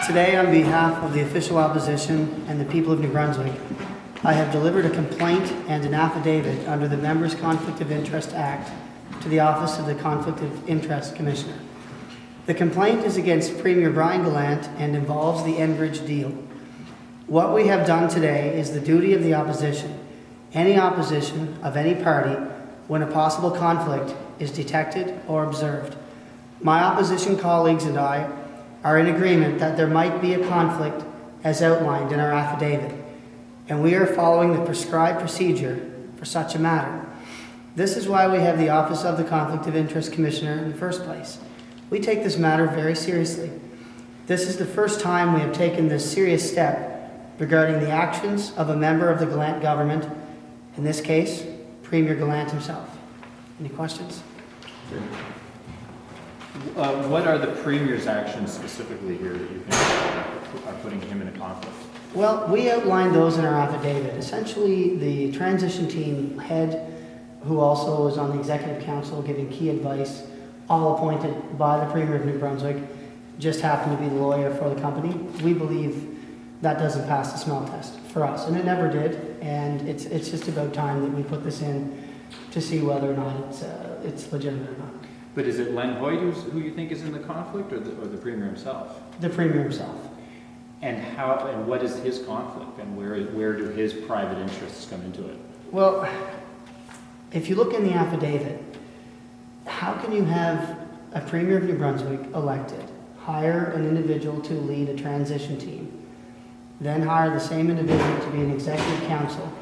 Today, on behalf of the official opposition and the people of New Brunswick, I have delivered a complaint and an affidavit under the Members' Conflict of Interest Act to the Office of the Conflict of Interest Commissioner. The complaint is against Premier Brian Gallant and involves the Enbridge deal. What we have done today is the duty of the opposition. Any opposition of any party when a possible conflict is detected or observed. My opposition colleagues and I are in agreement that there might be a conflict as outlined in our affidavit, and we are following the prescribed procedure for such a matter. This is why we have the Office of the Conflict of Interest Commissioner in the first place. We take this matter very seriously. This is the first time we have taken this serious step regarding the actions of a member of the Gallant government, in this case, Premier Gallant himself. Any questions? What are the Premier's actions specifically here that you think are putting him in a conflict? Well, we outlined those in our affidavit. Essentially, the transition team head, who also was on the Executive Council giving key advice, all appointed by the Premier of New Brunswick, just happened to be the lawyer for the company. We believe that doesn't pass the smell test for us, and it never did, and it's just about time that we put this in to see whether or not it's legitimate or not. But is it Len Hoyt who you think is in the conflict, or the Premier himself? The Premier himself. And what is his conflict, and where do his private interests come into it? Well, if you look in the affidavit, how can you have a Premier of New Brunswick elected, hire an individual to lead a transition team, then hire the same individual to be an executive council?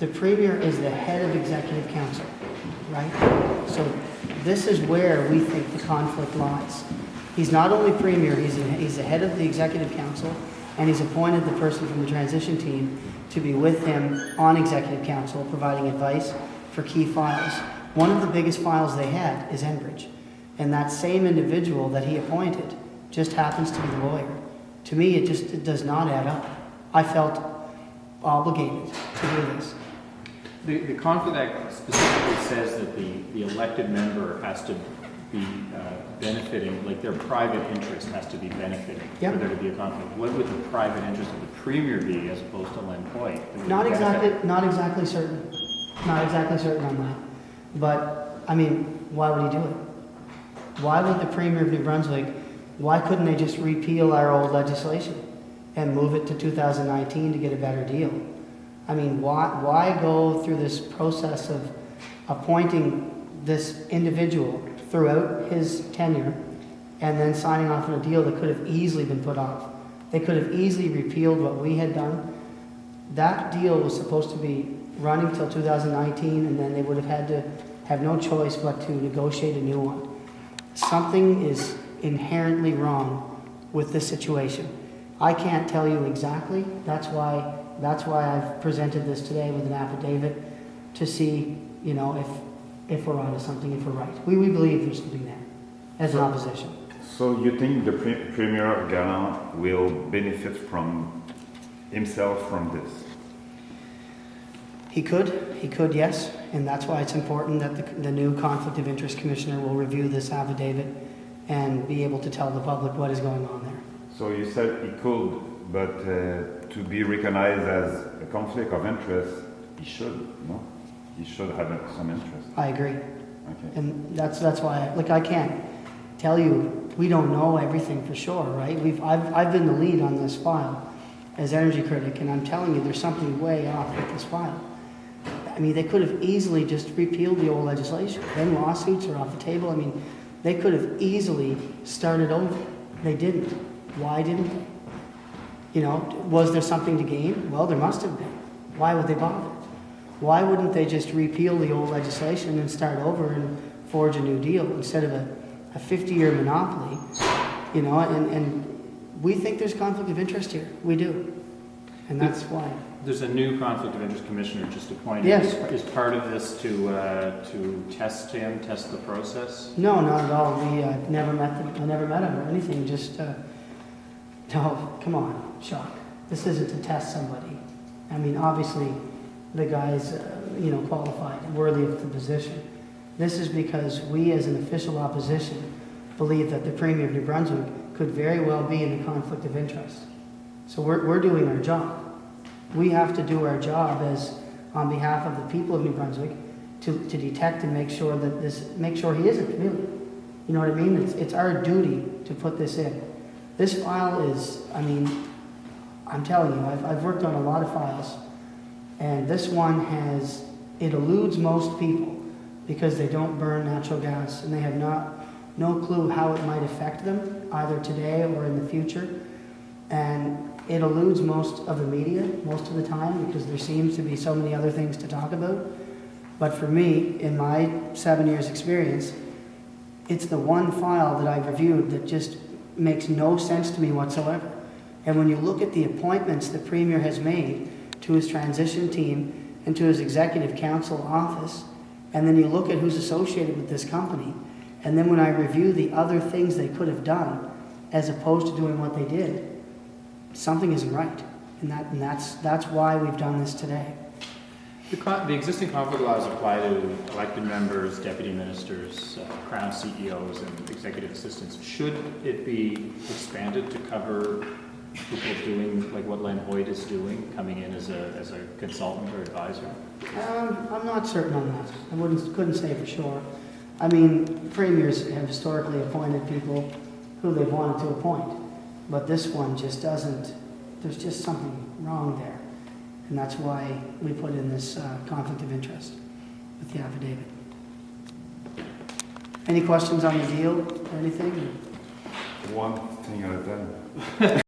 The Premier is the head of executive council, right? So this is where we think the conflict lies. He's not only Premier, he's the head of the executive council, and he's appointed the person from the transition team to be with him on executive council, providing advice for key files. One of the biggest files they had is Enbridge, and that same individual that he appointed just happens to be the lawyer. To me, it does not add up. I felt obligated to do this. The Conflict Act specifically says that the elected member has to be benefiting, like their private interest has to be benefiting for there to be a conflict. What would the private interest of the Premier be as opposed to Len Hoyt? Not exactly certain. Not exactly certain on that. But, I mean, why would he do it? Why would the Premier of New Brunswick, why couldn't they just repeal our old legislation and move it to 2019 to get a better deal? I mean, why go through this process of appointing this individual throughout his tenure and then signing off on a deal that could have easily been put off? They could have easily repealed what we had done. That deal was supposed to be running till 2019, and then they would have had to have no choice but to negotiate a new one. Something is inherently wrong with this situation. I can't tell you exactly. That's why I've presented this today with an affidavit to see, if we're onto something, if we're right. We believe there's something there as an opposition. So you think the Premier Gallant will benefit from himself from this? He could, yes, and that's why it's important that the new Conflict of Interest Commissioner will review this affidavit and be able to tell the public what is going on there. So you said he could, but to be recognized as a conflict of interest, he should, no? He should have some interest. I agree. Okay. And that's why, I can't tell you, we don't know everything for sure, right? I've been the lead on this file as energy critic, and I'm telling you, there's something way off with this file. I mean, they could have easily just repealed the old legislation. Then lawsuits are off the table. I mean, they could have easily started over. They didn't. Why didn't they? Was there something to gain? Well, there must have been. Why would they bother? Why wouldn't they just repeal the old legislation and start over and forge a new deal instead of a 50-year monopoly? And we think there's conflict of interest here. We do. And that's why. There's a new Conflict of Interest Commissioner just appointed. Yes. Is part of this to test the process? No, not at all. I've never met them. I never met him or anything. Just, no, come on, Shock. This isn't to test somebody. I mean, obviously, the guy's, qualified, worthy of the position. This is because we, as an official opposition, believe that the Premier of New Brunswick could very well be in a conflict of interest. So we're doing our job. We have to do our job as, on behalf of the people of New Brunswick, to detect and make sure that make sure he isn't, really. You know what I mean? It's our duty to put this in. This file is, I mean, I'm telling you, I've worked on a lot of files, and this one it eludes most people because they don't burn natural gas and they have no clue how it might affect them, either today or in the future. And it eludes most of the media most of the time because there seems to be so many other things to talk about. But for me, in my 7 years experience, it's the one file that I've reviewed that just makes no sense to me whatsoever. And when you look at the appointments the Premier has made to his transition team and to his Executive Council office, and then you look at who's associated with this company, and then when I review the other things they could have done as opposed to doing what they did, something isn't right. And that's why we've done this today. The existing conflict laws apply to elected members, deputy ministers, Crown CEOs, and executive assistants. Should it be expanded to cover people doing like what Len Hoyt is doing, coming in as a consultant or advisor? I'm not certain on that. Couldn't say for sure. I mean, premiers have historically appointed people who they've wanted to appoint, but this one just doesn't. There's just something wrong there. And that's why we put in this conflict of interest with the affidavit. Any questions on the deal or anything? One thing at a time.